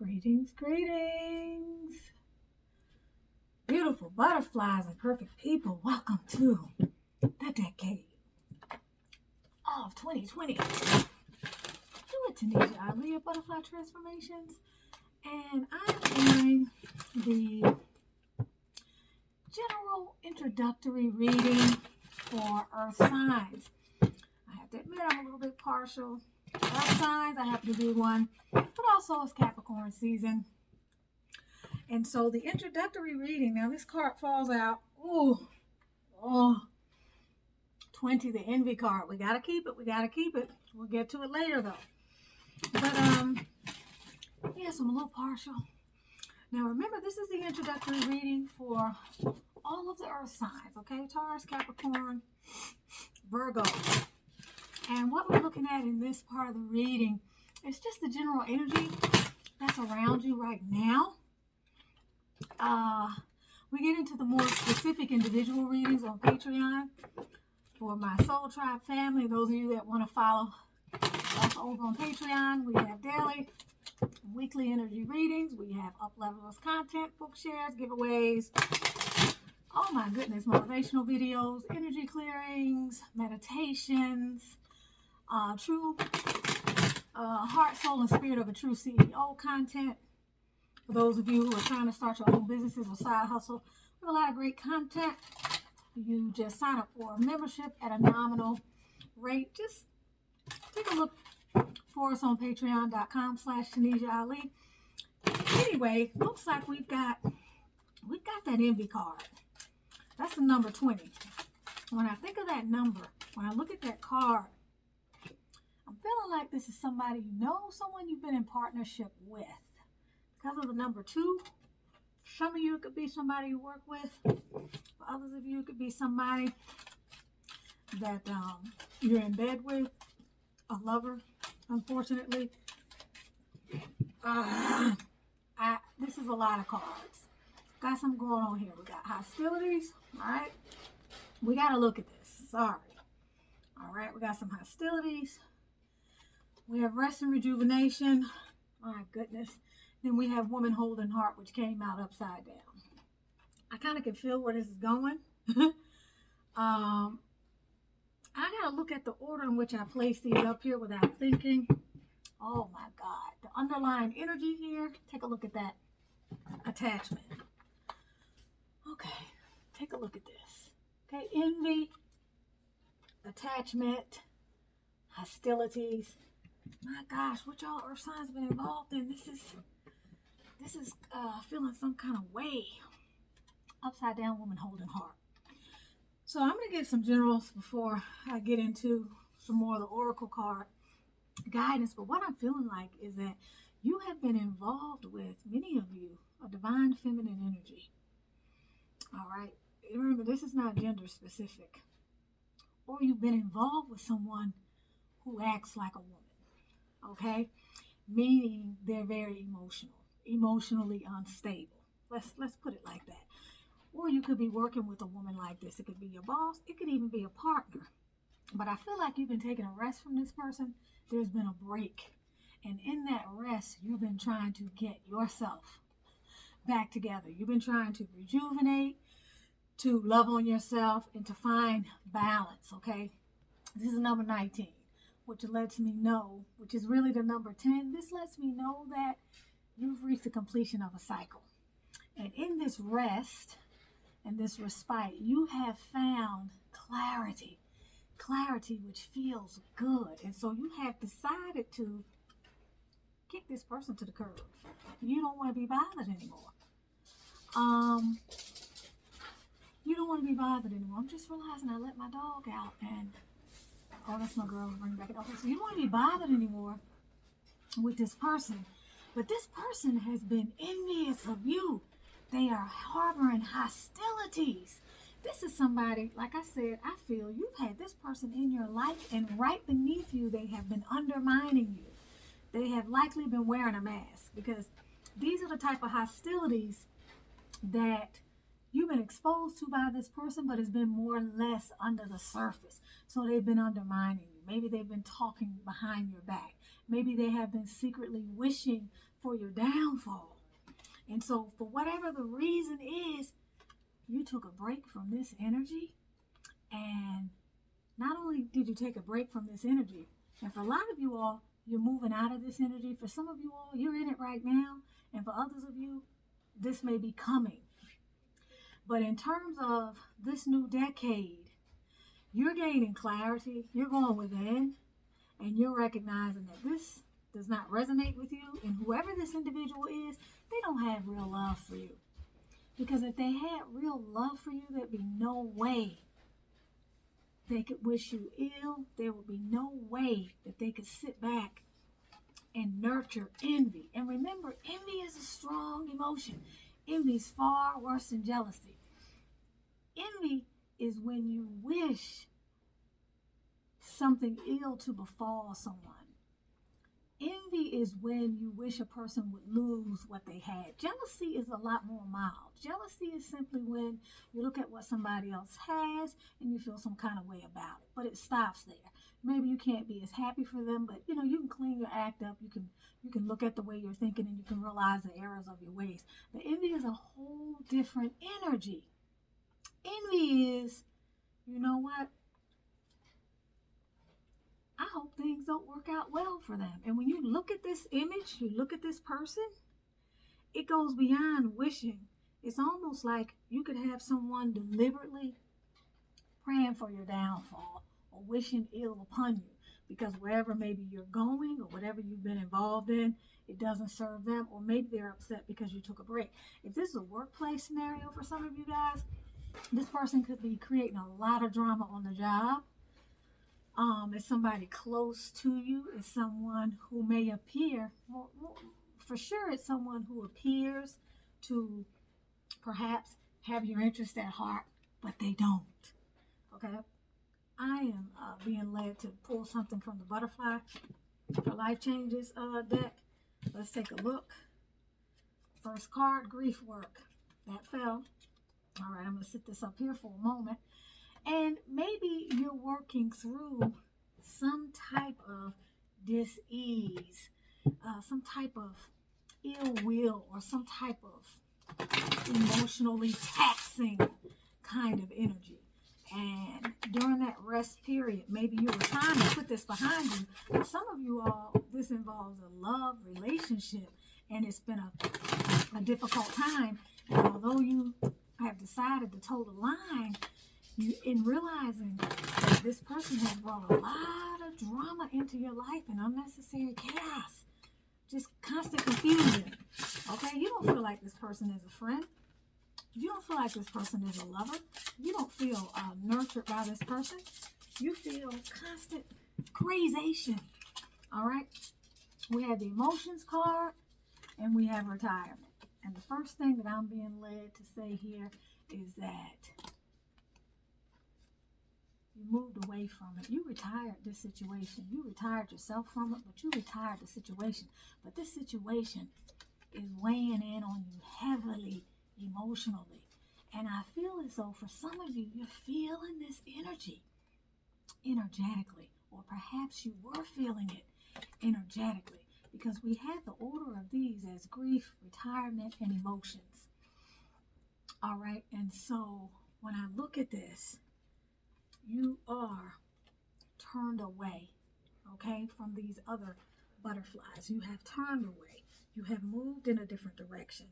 Greetings, greetings. Beautiful butterflies and perfect people. Welcome to the decade of 2020. I'm Tanisha. I lead Butterfly Transformations, and I'm doing the general introductory reading for Earth signs. I have to admit I'm a little bit partial to Earth signs. I happen to be one, but also it's Capricorn season. And so the introductory reading, now this card falls out. Oh, 20, the envy card. We got to keep it. We'll get to it later though. But yes, I'm a little partial. Now remember, this is the introductory reading for all of the earth signs, okay? Taurus, Capricorn, Virgo. And what we're looking at in this part of the reading is just the general energy that's around you right now. We get into the more specific individual readings on Patreon for my Soul Tribe family. Those of you that want to follow us over on Patreon, we have daily, weekly energy readings. We have up-levelers content, book shares, giveaways. Oh my goodness, motivational videos, energy clearings, meditations, true heart, soul, and spirit of a true CEO content. For those of you who are trying to start your own businesses or side hustle, we have a lot of great content. You just sign up for a membership at a nominal rate. Just take a look for us on patreon.com/Tanisha Ali. Anyway, looks like we've got that envy card. That's the number 20. When I think of that number, when I look at that card, I'm feeling like this is somebody you know, someone you've been in partnership with. Because of the number 2, some of you it could be somebody you work with. For others of you, it could be somebody that you're in bed with, a lover, unfortunately. This is a lot of cards. Got something going on here. We got hostilities, all right? We got to look at this. Sorry. All right, we got some hostilities. We have rest and rejuvenation. My goodness. Then we have woman holding heart, which came out upside down. I kind of can feel where this is going. I got to look at the order in which I placed these up here without thinking. Oh my God. The underlying energy here. Take a look at that attachment. Okay. Take a look at this. Okay. Envy, attachment, hostilities. My gosh, what y'all earth signs been involved in? This is feeling some kind of way. Upside down woman holding heart. So I'm going to give some generals before I get into some more of the oracle card guidance. But what I'm feeling like is that you have been involved with, many of you, a divine feminine energy. All right. Remember, this is not gender specific. Or you've been involved with someone who acts like a woman. Okay? Meaning they're very emotional. Emotionally unstable. Let's put it like that. Or you could be working with a woman like this. It could be your boss. It could even be a partner. But I feel like you've been taking a rest from this person. There's been a break. And in that rest, you've been trying to get yourself back together. You've been trying to rejuvenate, to love on yourself, and to find balance, okay? This is number 19, which lets me know, which is really the number 10. This lets me know that you've reached the completion of a cycle. And in this rest and this respite, you have found clarity. Clarity which feels good. And so you have decided to kick this person to the curb. You don't want to be bothered anymore. You don't want to be bothered anymore. I'm just realizing I let my dog out and oh, that's my girl. Bring back it. Okay, so you don't want to be bothered anymore with this person. But this person has been envious of you. They are harboring hostilities. This is somebody, like I said, I feel you've had this person in your life, and right beneath you, they have been undermining you. They have likely been wearing a mask, because these are the type of hostilities that you've been exposed to by this person, but it's been more or less under the surface. So they've been undermining you. Maybe they've been talking behind your back. Maybe they have been secretly wishing for your downfall. And so for whatever the reason is, you took a break from this energy. And not only did you take a break from this energy, and for a lot of you all, you're moving out of this energy. For some of you all, you're in it right now. And for others of you, this may be coming. But in terms of this new decade, you're gaining clarity, you're going within, and you're recognizing that this does not resonate with you. And whoever this individual is, they don't have real love for you. Because if they had real love for you, there'd be no way they could wish you ill. There would be no way that they could sit back and nurture envy. And remember, envy is a strong emotion. Envy is far worse than jealousy. Envy is when you wish something ill to befall someone. Envy is when you wish a person would lose what they had. Jealousy is a lot more mild. Jealousy is simply when you look at what somebody else has and you feel some kind of way about it. But it stops there. Maybe you can't be as happy for them, but you can clean your act up. You can look at the way you're thinking and you can realize the errors of your ways. But envy is a whole different energy. Envy is, you know what? I hope things don't work out well for them. And when you look at this image, you look at this person, it goes beyond wishing. It's almost like you could have someone deliberately praying for your downfall or wishing ill upon you because wherever maybe you're going or whatever you've been involved in, it doesn't serve them, or maybe they're upset because you took a break. If this is a workplace scenario for some of you guys, this person could be creating a lot of drama on the job. It's somebody close to you. It's someone who may appear, for sure it's someone who appears to perhaps have your interest at heart, but they don't. Okay? I am being led to pull something from the Butterfly for Life Changes deck. Let's take a look. First card, grief work. That fell. All right, I'm going to sit this up here for a moment. And maybe you're working through some type of dis-ease, some type of ill will, or some type of emotionally taxing kind of energy. And during that rest period, maybe you were trying to put this behind you. For some of you all, this involves a love relationship, and it's been a difficult time. And although you have decided to toe the line, in realizing that this person has brought a lot of drama into your life and unnecessary chaos, just constant confusion. Okay, you don't feel like this person is a friend. You don't feel like this person is a lover. You don't feel nurtured by this person. You feel constant crazation. All right, we have the emotions card and we have retirement. And the first thing that I'm being led to say here is that you moved away from it. You retired this situation. You retired yourself from it, but you retired the situation. But this situation is weighing in on you heavily emotionally. And I feel as though for some of you, you're feeling this energy energetically. Or perhaps you were feeling it energetically. Because we have the order of these as grief, retirement, and emotions. All right. And so when I look at this, you are turned away, okay, from these other butterflies. You have turned away. You have moved in a different direction.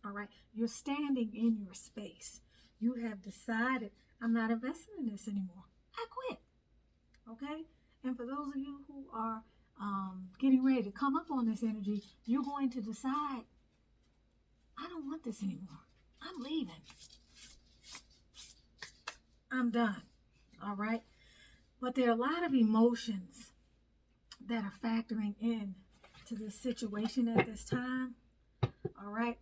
All right. You're standing in your space. You have decided, I'm not investing in this anymore. I quit. Okay. And for those of you who are getting ready to come up on this energy, you're going to decide, I don't want this anymore. I'm leaving. I'm done. All right. But there are a lot of emotions that are factoring in to this situation at this time. All right.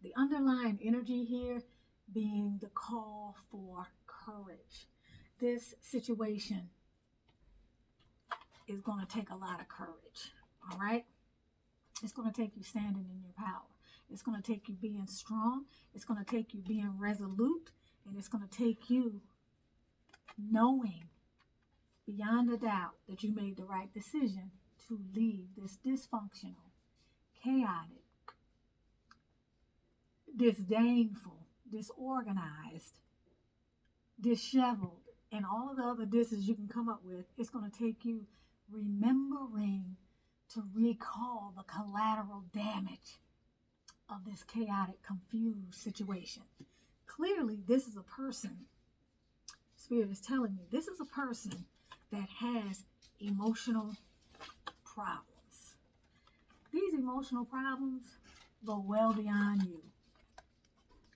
The underlying energy here being the call for courage. This situation is going to take a lot of courage. All right. It's going to take you standing in your power. It's going to take you being strong. It's going to take you being resolute. And it's going to take you knowing beyond a doubt that you made the right decision to leave this dysfunctional, chaotic, disdainful, disorganized, disheveled, and all of the other disses you can come up with. It's going to take you remembering to recall the collateral damage of this chaotic, confused situation. Clearly, this is a person, Spirit is telling me, this is a person that has emotional problems. These emotional problems go well beyond you.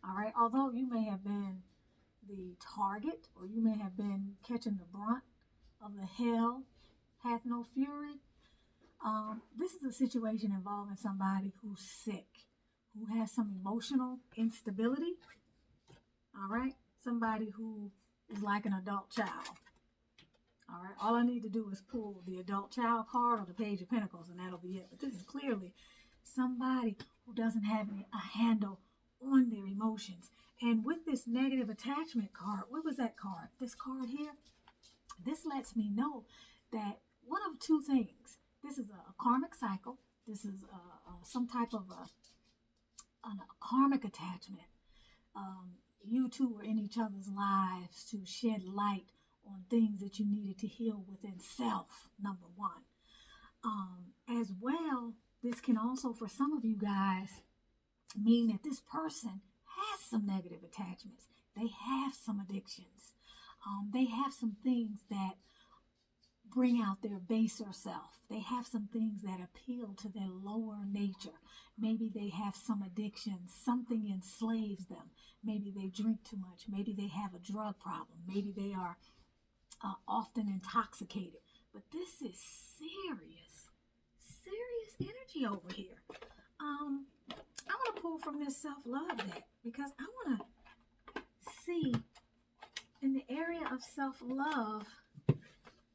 All right, although you may have been the target, or you may have been catching the brunt of the hell hath no fury. This is a situation involving somebody who's sick, who has some emotional instability. All right, somebody who is like an adult child. All right, all I need to do is pull the adult child card or the Page of Pentacles, and that'll be it. But this is clearly somebody who doesn't have a handle on their emotions. And with this negative attachment card, what was that card? This card here, this lets me know that one of two things. This is a karmic cycle. This is some type of a karmic attachment. You two were in each other's lives to shed light on things that you needed to heal within self, number one. As well, this can also, for some of you guys, mean that this person has some negative attachments. They have some addictions. They have some things that bring out their baser self. They have some things that appeal to their lower nature. Maybe they have some addictions. Something enslaves them. Maybe they drink too much. Maybe they have a drug problem. Maybe they are often intoxicated. But this is serious energy over here. I want to pull from this self-love deck because I want to see in the area of self-love,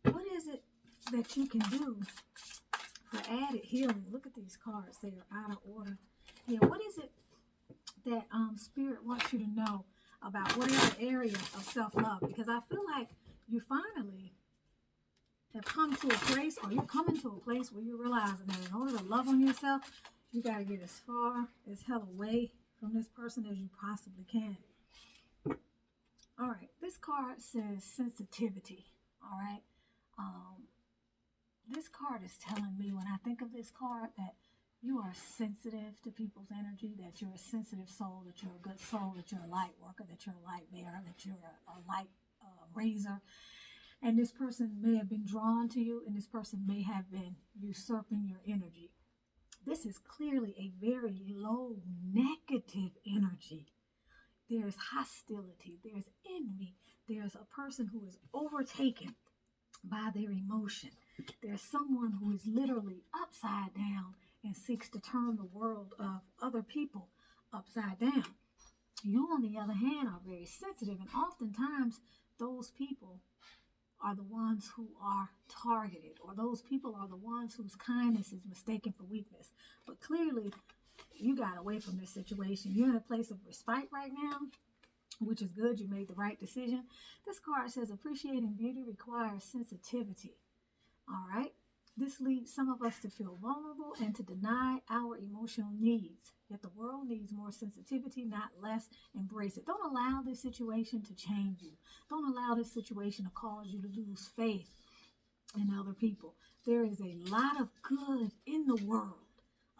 what is it that you can do for added healing? Look at these cards. They are out of order. Yeah, what is it that Spirit wants you to know about whatever area of self-love? Because I feel like you finally have come to a place, or you're coming to a place where you're realizing that in order to love on yourself, you got to get as far as hell away from this person as you possibly can. All right, this card says sensitivity. All right. This card is telling me, when I think of this card, that you are sensitive to people's energy, that you're a sensitive soul, that you're a good soul, that you're a light worker, that you're a light bearer, that you're a light raiser. And this person may have been drawn to you, and this person may have been usurping your energy. This is clearly a very low negative energy. There's hostility, there's envy, there's a person who is overtaken by their emotion. There's someone who is literally upside down and seeks to turn the world of other people upside down. You, on the other hand, are very sensitive, and oftentimes those people are the ones who are targeted, or those people are the ones whose kindness is mistaken for weakness. But clearly, you got away from this situation. You're in a place of respite right now, which is good. You made the right decision. This card says appreciating beauty requires sensitivity. All right. This leads some of us to feel vulnerable and to deny our emotional needs. Yet the world needs more sensitivity, not less. Embrace it. Don't allow this situation to change you. Don't allow this situation to cause you to lose faith in other people. There is a lot of good in the world.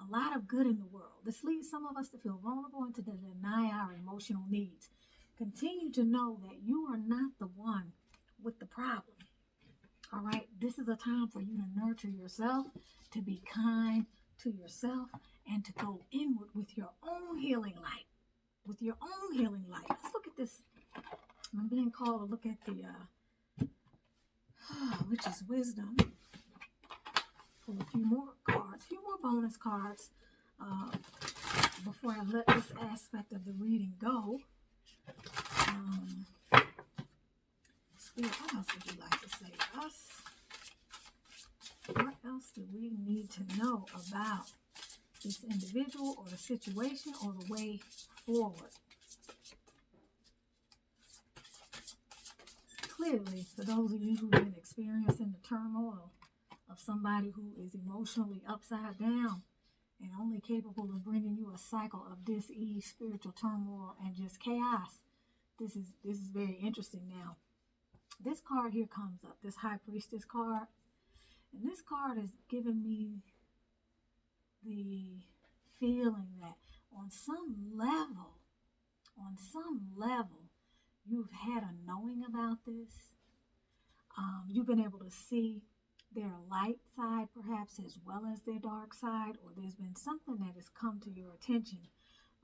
A lot of good in the world. This leads some of us to feel vulnerable and to deny our emotional needs. Continue to know that you are not the one with the problem. All right, this is a time for you to nurture yourself, to be kind to yourself, and to go inward with your own healing light. With your own healing light. Let's look at this. I'm being called to look at the, which is wisdom. Pull a few more cards, a few more bonus cards before I let this aspect of the reading go. Spirit, what else would you like to say to us? What else do we need to know about this individual or the situation or the way forward? clearly, for those of you who've been experiencing the turmoil of somebody who is emotionally upside down and only capable of bringing you a cycle of dis-ease, spiritual turmoil, and just chaos, this is very interesting. Now, this card here comes up, this High Priestess card, and this card is giving me the feeling that on some level, you've had a knowing about this. You've been able to see their light side perhaps as well as their dark side, or there's been something that has come to your attention.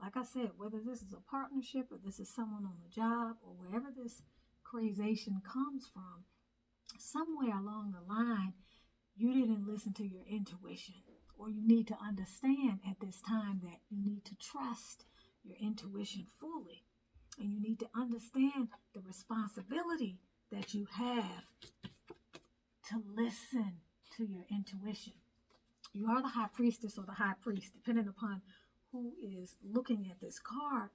Like I said, whether this is a partnership or this is someone on the job or wherever this crazation comes from, somewhere along the line, you didn't listen to your intuition, or you need to understand at this time that you need to trust your intuition fully, and you need to understand the responsibility that you have to listen to your intuition. You are the High Priestess or the High Priest, depending upon who is looking at this card.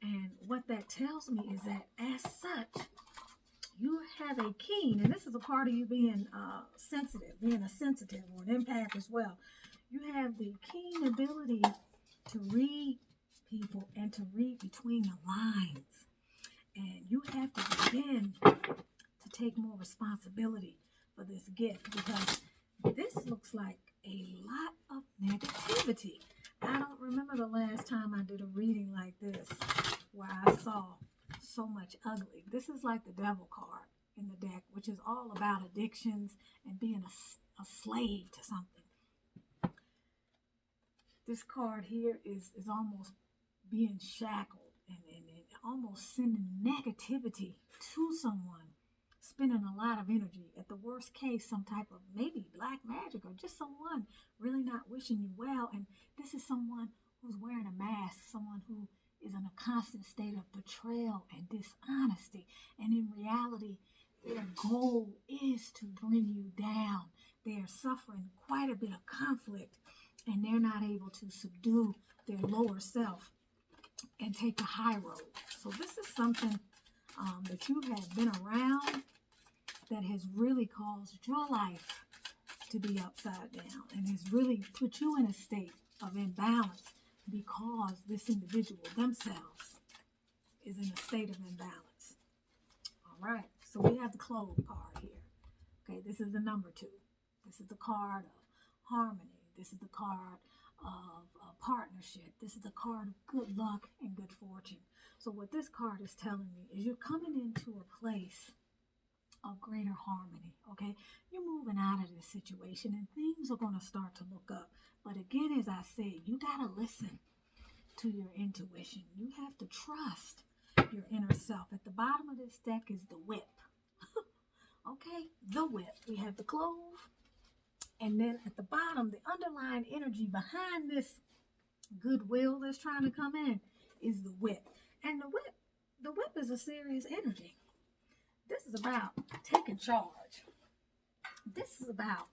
And what that tells me is that as such, you have a keen, and this is a part of you being sensitive, being a sensitive or an empath as well. You have the keen ability to read people and to read between the lines. And you have to begin to take more responsibility for this gift, because this looks like a lot of negativity. I don't remember the last time I did a reading like this where I saw so much ugly. This is like the devil card in the deck, which is all about addictions and being a slave to something. This card here is almost being shackled and almost sending negativity to someone, spending a lot of energy. At the worst case, some type of maybe black magic, or just someone really not wishing you well. And this is someone who's wearing a mask, someone who is in a constant state of betrayal and dishonesty. And in reality, their goal is to bring you down. They are suffering quite a bit of conflict, and they're not able to subdue their lower self and take a high road. So this is something that you have been around that has really caused your life to be upside down and has really put you in a state of imbalance, because this individual themselves is in a state of imbalance. All right, so we have the clove card here. Okay, this is the number 2. This is the card of harmony. This is the card of partnership. This is the card of good luck and good fortune. So what this card is telling me is you're coming into a place of greater harmony, okay? You're moving out of this situation and things are going to start to look up. But again, as I said, you got to listen to your intuition. You have to trust your inner self. At the bottom of this deck is the whip. Okay, the whip. We have the clove. And then at the bottom, the underlying energy behind this goodwill that's trying to come in is the whip. And the whip is a serious energy. This is about taking charge. This is about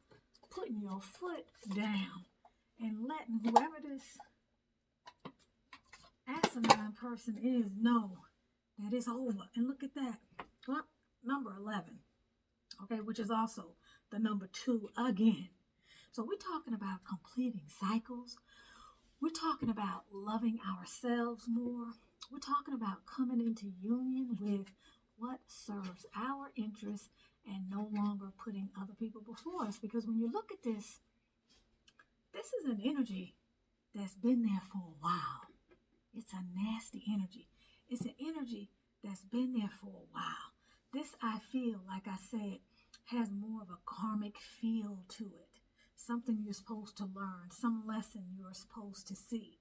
putting your foot down and letting whoever this asinine person is know that it's over. And look at that. Well, number 11. Okay, which is also the number 2 again. So we're talking about completing cycles. We're talking about loving ourselves more. We're talking about coming into union with what serves our interests and no longer putting other people before us. Because when you look at this, this is an energy that's been there for a while. It's a nasty energy. It's an energy that's been there for a while. This, I feel, like I said, has more of a karmic feel to it. Something you're supposed to learn, some lesson you're supposed to see,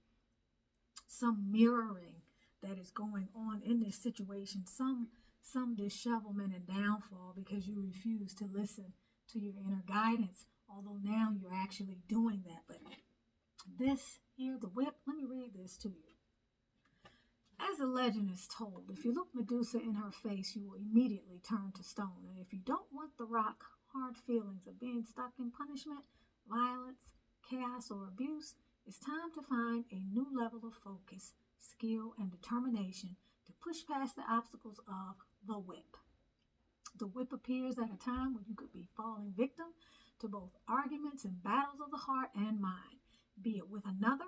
some mirroring that is going on in this situation, some dishevelment and downfall because you refuse to listen to your inner guidance, although now you're actually doing that. But this here, the whip, let me read this to you. As the legend is told, if you look Medusa in her face, you will immediately turn to stone. And if you don't want the rock hard feelings of being stuck in punishment, violence, chaos, or abuse, it's time to find a new level of focus, skill, and determination to push past the obstacles of the whip. The whip appears at a time when you could be falling victim to both arguments and battles of the heart and mind, be it with another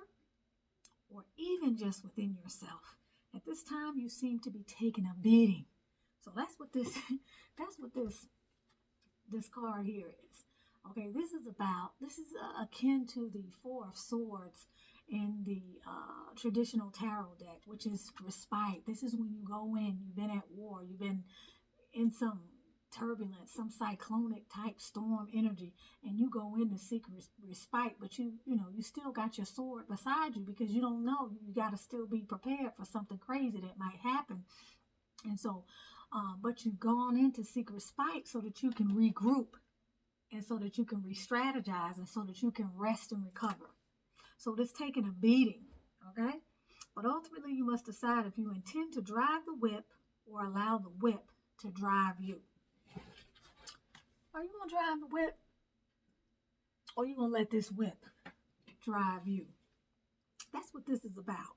or even just within yourself. At this time, you seem to be taking a beating. So that's what this card here is. Okay, this is akin to the Four of Swords in the traditional tarot deck, which is respite. This is when you go in, you've been at war, you've been in some turbulence, some cyclonic type storm energy, and you go in to seek respite, but you still got your sword beside you because you don't know, you got to still be prepared for something crazy that might happen. And so but you've gone in to seek respite so that you can regroup and so that you can re-strategize and so that you can rest and recover. So this taking a beating, okay? But ultimately you must decide if you intend to drive the whip or allow the whip to drive you. Are you going to drive the whip, or are you going to let this whip drive you? That's what this is about.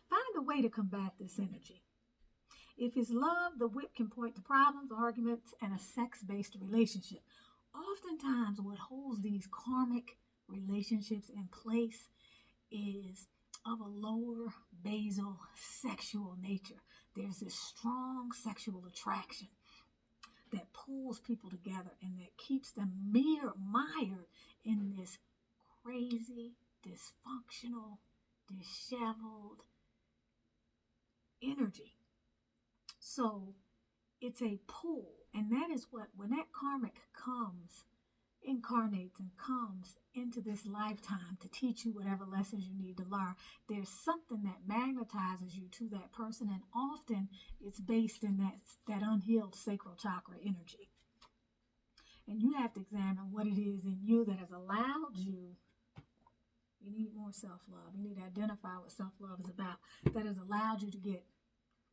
Find a way to combat this energy. If it's love, the whip can point to problems, arguments, and a sex-based relationship. Oftentimes, what holds these karmic relationships in place is of a lower basal sexual nature. There's this strong sexual attraction that pulls people together and that keeps them mired in this crazy, dysfunctional, disheveled energy. So it's a pull, and that is what, when that karmic incarnates and comes into this lifetime to teach you whatever lessons you need to learn, there's something that magnetizes you to that person, and often it's based in that unhealed sacral chakra energy. And you have to examine what it is in you that has allowed you. You need more self-love. You need to identify what self-love is about, that has allowed you to get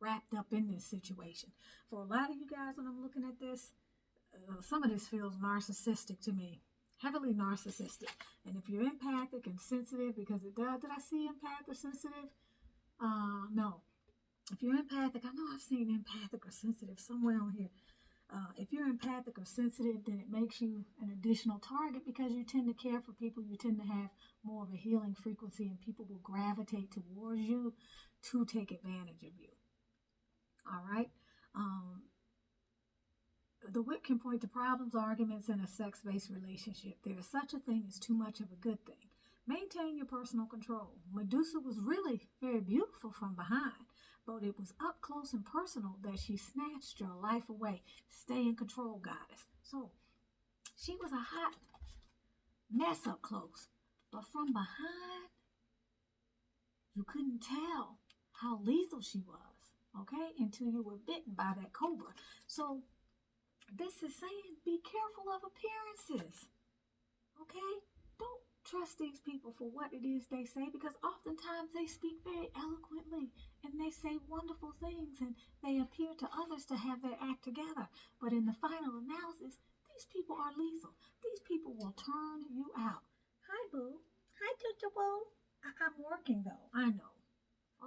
wrapped up in this situation. For a lot of you guys, when I'm looking at this, some of this feels narcissistic to me, heavily narcissistic. And if you're empathic and sensitive, because it does, did I see empath or sensitive? No. If you're empathic, I know I've seen empathic or sensitive somewhere on here. If you're empathic or sensitive, then it makes you an additional target because you tend to care for people. You tend to have more of a healing frequency, and people will gravitate towards you to take advantage of you. All right. The whip can point to problems, arguments, and a sex-based relationship. There is such a thing as too much of a good thing. Maintain your personal control. Medusa was really very beautiful from behind, but it was up close and personal that she snatched your life away. Stay in control, goddess. So she was a hot mess up close, but from behind, you couldn't tell how lethal she was, okay, until you were bitten by that cobra. So this is saying, be careful of appearances, okay? Don't trust these people for what it is they say, because oftentimes they speak very eloquently and they say wonderful things and they appear to others to have their act together. But in the final analysis, these people are lethal. These people will turn you out. Hi, boo. Hi, Boo. I'm working, though. I know.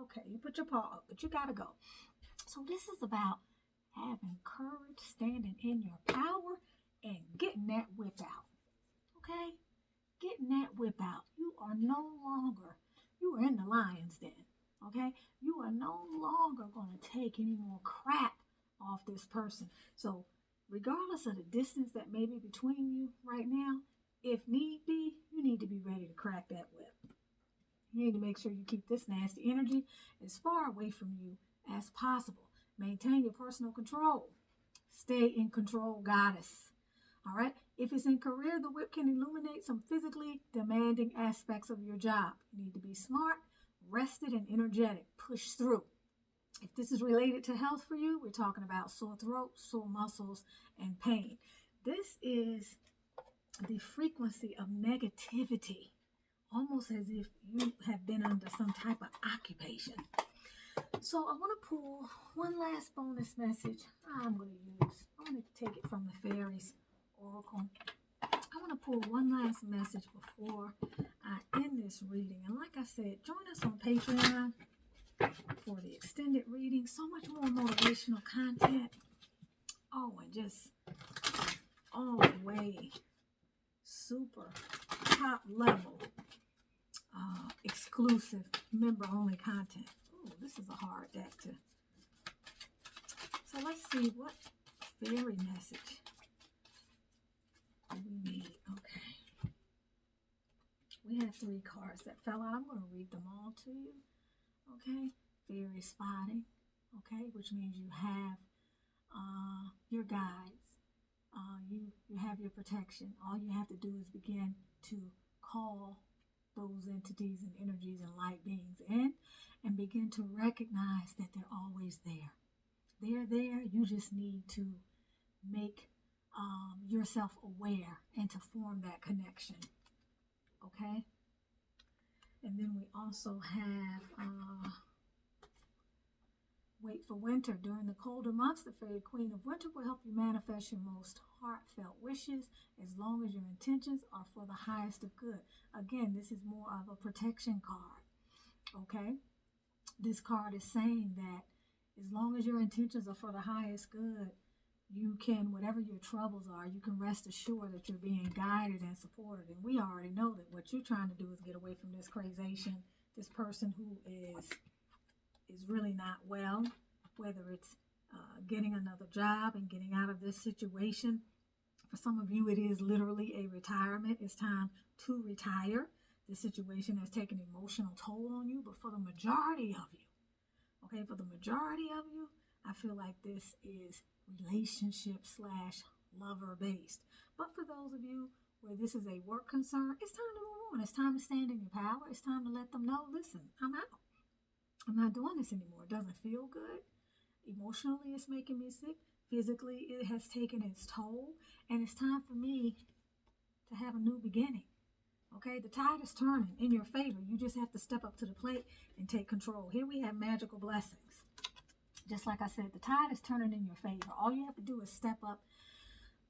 Okay, you put your paw up, but you got to go. So this is about having courage, standing in your power, and getting that whip out. Okay? Getting that whip out. You are in the lion's den. Okay? You are no longer going to take any more crap off this person. So regardless of the distance that may be between you right now, if need be, you need to be ready to crack that whip. You need to make sure you keep this nasty energy as far away from you as possible. Maintain your personal control. Stay in control, goddess. All right? If it's in career, the whip can illuminate some physically demanding aspects of your job. You need to be smart, rested, and energetic. Push through. If this is related to health for you, we're talking about sore throat, sore muscles, and pain. This is the frequency of negativity, almost as if you have been under some type of occupation. So I want to pull one last bonus message. I'm going to take it from the Fairies Oracle. I want to pull one last message before I end this reading. And like I said, join us on Patreon for the extended reading. So much more motivational content. Oh, and just all the way super top level exclusive member only content. Oh, this is a hard deck to. So let's see what fairy message we need. Okay. We have 3 cards that fell out. I'm going to read them all to you. Okay. Fairy spotting. Okay. Which means you have your guides. You have your protection. All you have to do is begin to call those entities and energies and light beings in and begin to recognize that they're always there. They're there. You just need to make yourself aware and to form that connection. Okay? And then we also have wait for winter. During the colder months, the fairy queen of winter will help you manifest your most heartfelt wishes as long as your intentions are for the highest of good. Again, this is more of a protection card. Okay? This card is saying that as long as your intentions are for the highest good, you can, whatever your troubles are, you can rest assured that you're being guided and supported. And we already know that what you're trying to do is get away from this crazation, this person who is really not well, whether it's getting another job and getting out of this situation. For some of you, it is literally a retirement. It's time to retire. This situation has taken an emotional toll on you, but for the majority of you, okay, for the majority of you, I feel like this is relationship / lover based. But for those of you where this is a work concern, it's time to move on. It's time to stand in your power. It's time to let them know, listen, I'm out. I'm not doing this anymore. It doesn't feel good. Emotionally, it's making me sick. Physically, it has taken its toll. And it's time for me to have a new beginning. Okay, the tide is turning in your favor. You just have to step up to the plate and take control. Here we have magical blessings. Just like I said, the tide is turning in your favor. All you have to do is step up,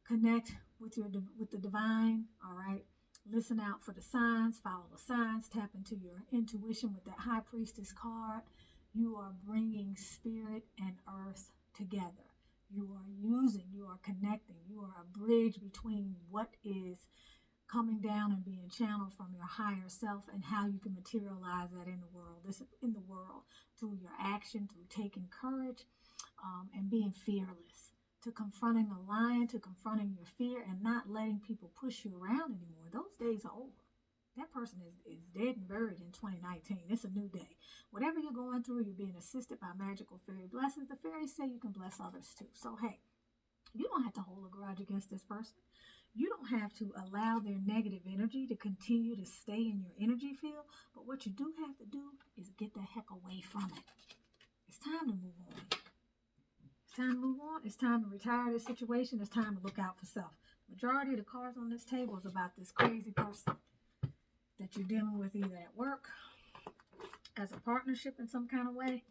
connect with the divine, all right? Listen out for the signs, follow the signs, tap into your intuition with that High Priestess card. You are bringing spirit and earth together. You are connecting. You are a bridge between what is coming down and being channeled from your higher self and how you can materialize that in the world through your action, through taking courage and being fearless, to confronting a lion, to confronting your fear and not letting people push you around anymore. Those days are over. That person is dead and buried in 2019. It's a new day. Whatever you're going through, you're being assisted by magical fairy blessings. The fairies say you can bless others too. So, hey, you don't have to hold a grudge against this person. You don't have to allow their negative energy to continue to stay in your energy field. But what you do have to do is get the heck away from it. It's time to move on. It's time to move on. It's time to retire this situation. It's time to look out for self. Majority of the cards on this table is about this crazy person that you're dealing with either at work, as a partnership in some kind of way.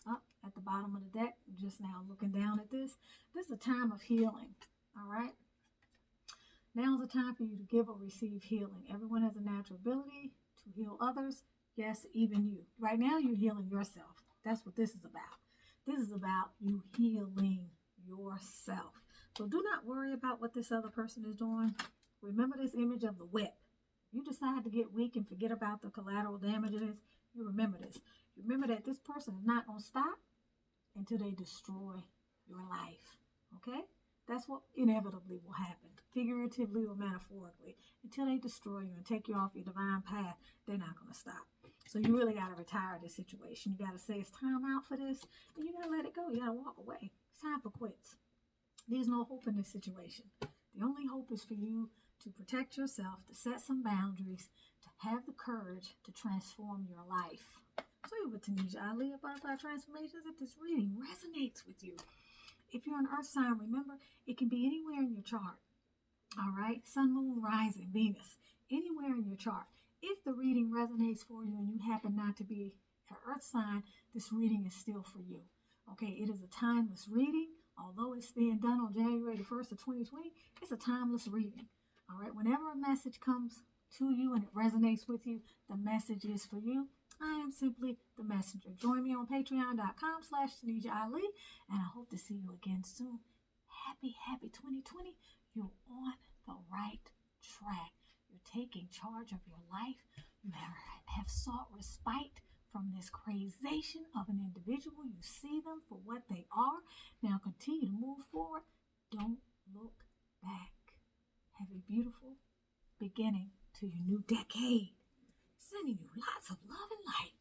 Up at the bottom of the deck, just now looking down at this. This is a time of healing. All right. Now's the time for you to give or receive healing. Everyone has a natural ability to heal others. Yes, even you. Right now, you're healing yourself. That's what this is about. This is about you healing yourself. So do not worry about what this other person is doing. Remember this image of the whip. You decide to get weak and forget about the collateral damages. You remember this. You remember that this person is not going to stop until they destroy your life. Okay? That's what inevitably will happen, figuratively or metaphorically. Until they destroy you and take you off your divine path, they're not going to stop. So you really got to retire this situation. You got to say it's time out for this, and you got to let it go. You got to walk away. It's time for quits. There's no hope in this situation. The only hope is for you to protect yourself, to set some boundaries, to have the courage to transform your life. So you're with Tanisha Ali of Butterfly Transformations. If this reading resonates with you, if you're an earth sign, remember, it can be anywhere in your chart. All right? Sun, moon, rising, Venus, anywhere in your chart. If the reading resonates for you and you happen not to be an earth sign, this reading is still for you. Okay? It is a timeless reading. Although it's being done on January the 1st of 2020, it's a timeless reading. All right? Whenever a message comes to you and it resonates with you, the message is for you. I am simply the messenger. Join me on patreon.com/Tanisha Ali, and I hope to see you again soon. happy 2020. You're on the right track. You're taking charge of your life. You have sought respite from this crazation of an individual. You see them for what they are. Now continue to move forward. Don't look back. Have a beautiful beginning to your new decade. Sending you lots of love and light.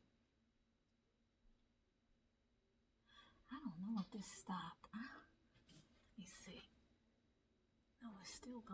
I don't know if this stopped. Let me see. No, it's still going.